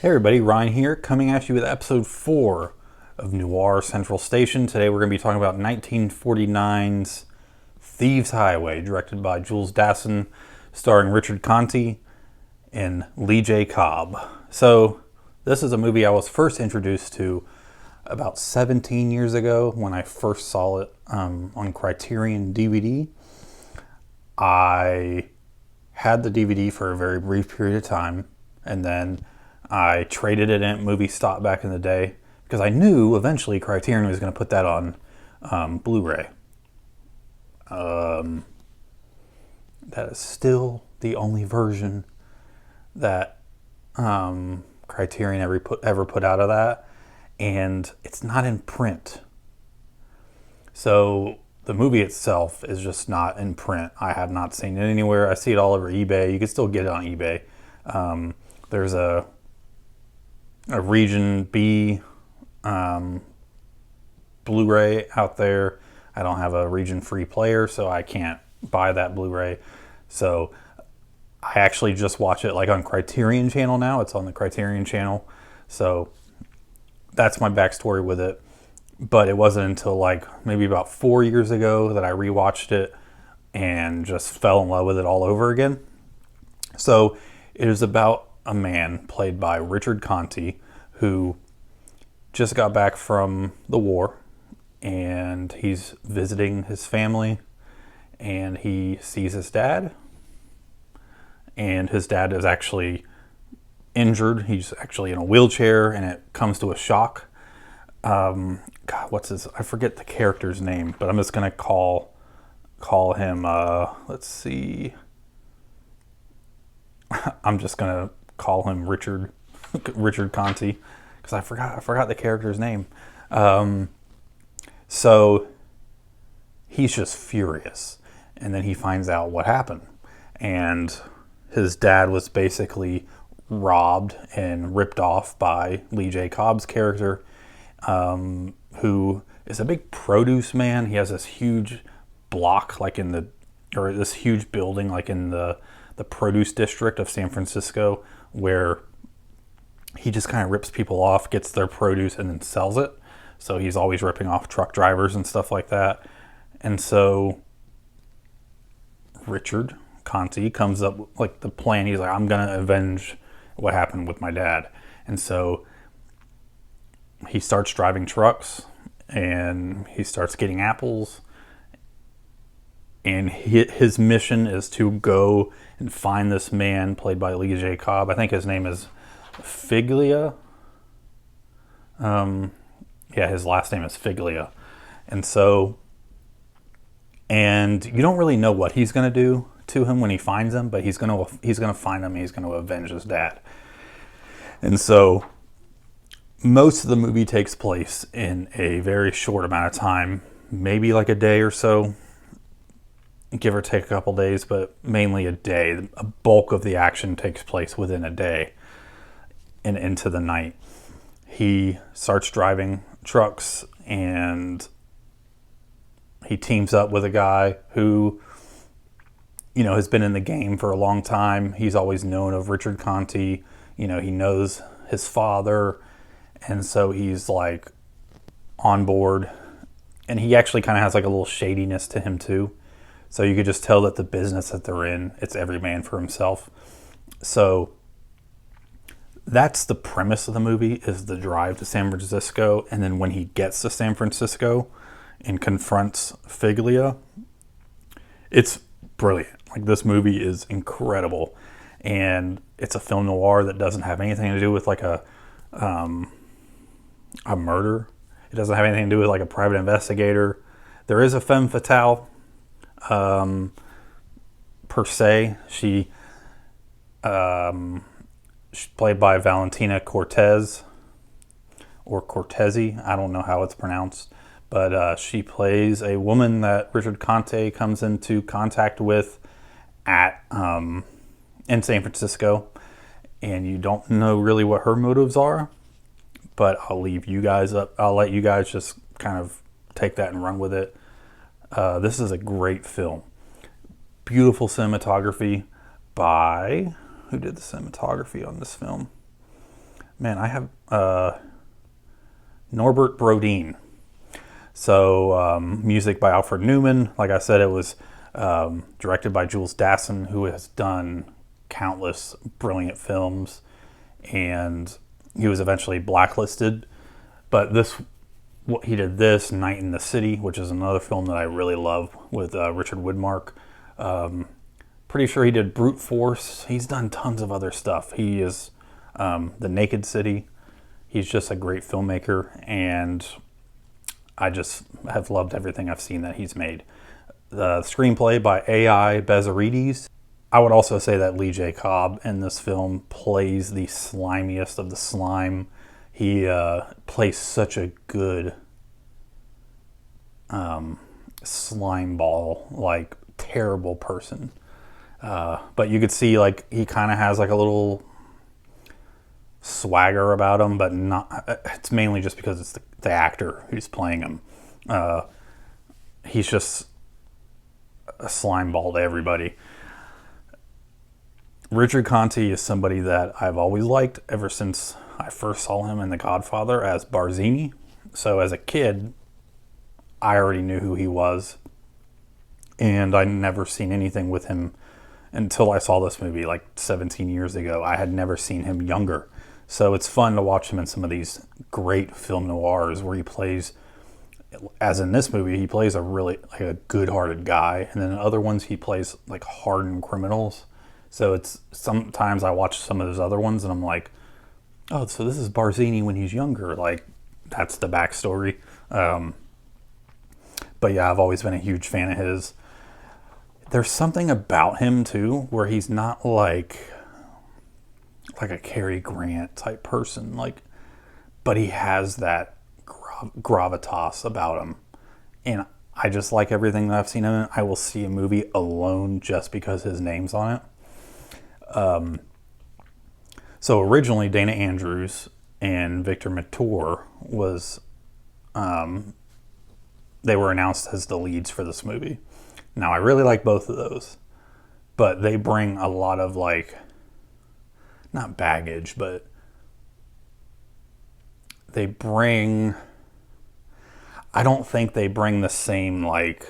Hey everybody, Ryan here, coming at you with episode 4 of NOIR Central Station. Today we're going to be talking about 1949's Thieves Highway, directed by Jules Dassin, starring Richard Conte and Lee J. Cobb. So, this is a movie I was first introduced to about 17 years ago when I first saw it on Criterion DVD. I had the DVD for a very brief period of time, and then I traded it in at Movie Stop back in the day because I knew eventually Criterion was going to put that on Blu-ray. That is still the only version that Criterion ever put out of that, and it's not in print. So the movie itself is just not in print. I have not seen it anywhere. I see it all over eBay. You can still get it on eBay. There's a Region B Blu-ray out there. I don't have a Region Free player, so I can't buy that Blu-ray. So I actually just watch it like on Criterion Channel now. It's on the Criterion Channel. So that's my backstory with it. But it wasn't until like maybe about 4 years ago that I rewatched it and just fell in love with it all over again. So it is about a man played by Richard Conte who just got back from the war, and he's visiting his family, and he sees his dad, and his dad is actually injured. He's actually in a wheelchair, and it comes to a shock. God, what's his? I forget the character's name, but I'm just gonna call him. Let's see. I'm just gonna call him Richard Conte because I forgot the character's name. So he's just furious, and then he finds out what happened, and his dad was basically robbed and ripped off by Lee J. Cobb's character, who is a big produce man. He has this huge block, or this huge building, like in the produce district of San Francisco, where he just kind of rips people off, gets their produce, and then sells it. So he's always ripping off truck drivers and stuff like that. And so Richard Conte comes up with like the plan. He's like, I'm going to avenge what happened with my dad. And so he starts driving trucks, and he starts getting apples. And his mission is to go and find this man played by Lee J. Cobb. I think his name is Figlia. His last name is Figlia. And you don't really know what he's going to do to him when he finds him, but he's going to find him, and he's going to avenge his dad. And so most of the movie takes place in a very short amount of time, maybe like a day or so, give or take a couple days, but mainly a day. A bulk of the action takes place within a day and into the night. He starts driving trucks, and he teams up with a guy who, has been in the game for a long time. He's always known of Richard Conte. He knows his father, and so he's like on board. And he actually kind of has like a little shadiness to him too. So you could just tell that the business that they're in, it's every man for himself. So that's the premise of the movie, is the drive to San Francisco. And then when he gets to San Francisco and confronts Figlia, it's brilliant. Like, this movie is incredible. And it's a film noir that doesn't have anything to do with like a murder. It doesn't have anything to do with like a private investigator. There is a femme fatale, per se. She's played by Valentina Cortez, or Cortese. I don't know how it's pronounced, but she plays a woman that Richard Conte comes into contact with in San Francisco, and you don't know really what her motives are. But I'll let you guys just kind of take that and run with it. This is a great film. Beautiful cinematography by... Who did the cinematography on this film? man, I have Norbert Brodin. So music by Alfred Newman. Like I said, it was directed by Jules Dassin, who has done countless brilliant films, and he was eventually blacklisted. But he did this, Night in the City, which is another film that I really love with Richard Widmark. Pretty sure he did Brute Force. He's done tons of other stuff. He is The Naked City. He's just a great filmmaker, and I just have loved everything I've seen that he's made. The screenplay by A.I. Bezarides. I would also say that Lee J. Cobb in this film plays the slimiest of the slime. He plays such a good slime ball, like terrible person. But you could see like he kind of has like a little swagger about him, but not. It's mainly just because it's the actor who's playing him. He's just a slime ball to everybody. Richard Conte is somebody that I've always liked ever since I first saw him in The Godfather as Barzini. So as a kid, I already knew who he was, and I never seen anything with him until I saw this movie like 17 years ago. I had never seen him younger. So it's fun to watch him in some of these great film noirs where he plays, as in this movie, he plays a really like a good-hearted guy, and then in other ones he plays like hardened criminals. So it's sometimes I watch some of those other ones and I'm like, oh, so this is Barzini when he's younger. Like that's the backstory. But yeah, I've always been a huge fan of his. There's something about him too where he's not like a Cary Grant type person, like, but he has that gravitas about him, and I just like everything that I've seen him in. I will see a movie alone just because his name's on it. So originally Dana Andrews and Victor Mature was, they were announced as the leads for this movie. Now I really like both of those, but they bring a lot of like, not baggage, but I don't think they bring the same, like,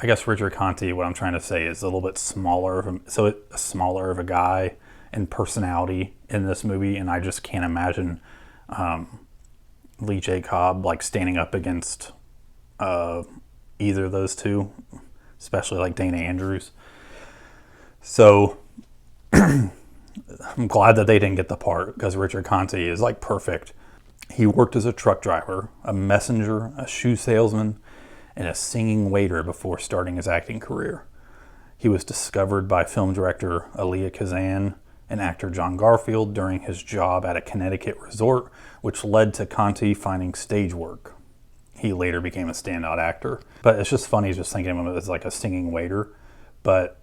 I guess Richard Conte, what I'm trying to say is a little bit smaller of a guy and personality in this movie, and I just can't imagine Lee J. Cobb like standing up against either of those two, especially like Dana Andrews. So I'm glad that they didn't get the part because Richard Conte is like perfect. He worked as a truck driver, a messenger, a shoe salesman, and a singing waiter before starting his acting career. He was discovered by film director Elia Kazan and actor John Garfield during his job at a Connecticut resort, which led to Conte finding stage work. He later became a standout actor. But it's just funny just thinking of him as like a singing waiter, but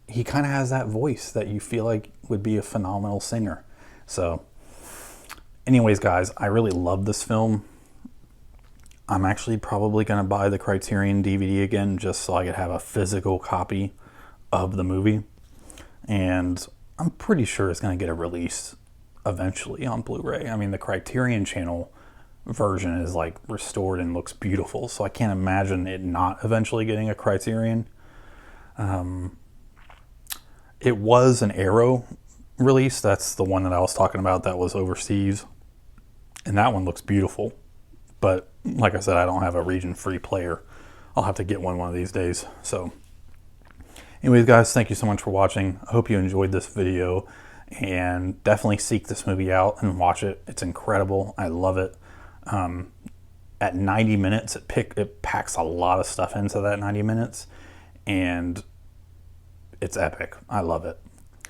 he kind of has that voice that you feel like would be a phenomenal singer. So anyways, guys, I really love this film. I'm actually probably going to buy the Criterion DVD again just so I could have a physical copy of the movie. And I'm pretty sure it's going to get a release eventually on Blu-ray. I mean, the Criterion Channel version is like restored and looks beautiful, so I can't imagine it not eventually getting a Criterion. It was an Arrow release. That's the one that I was talking about that was overseas. And that one looks beautiful. But like I said, I don't have a region-free player. I'll have to get one of these days. So anyways, guys, thank you so much for watching. I hope you enjoyed this video. And definitely seek this movie out and watch it. It's incredible. I love it. At 90 minutes, it packs a lot of stuff into that 90 minutes. And it's epic. I love it.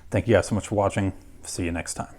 Thank you guys so much for watching. See you next time.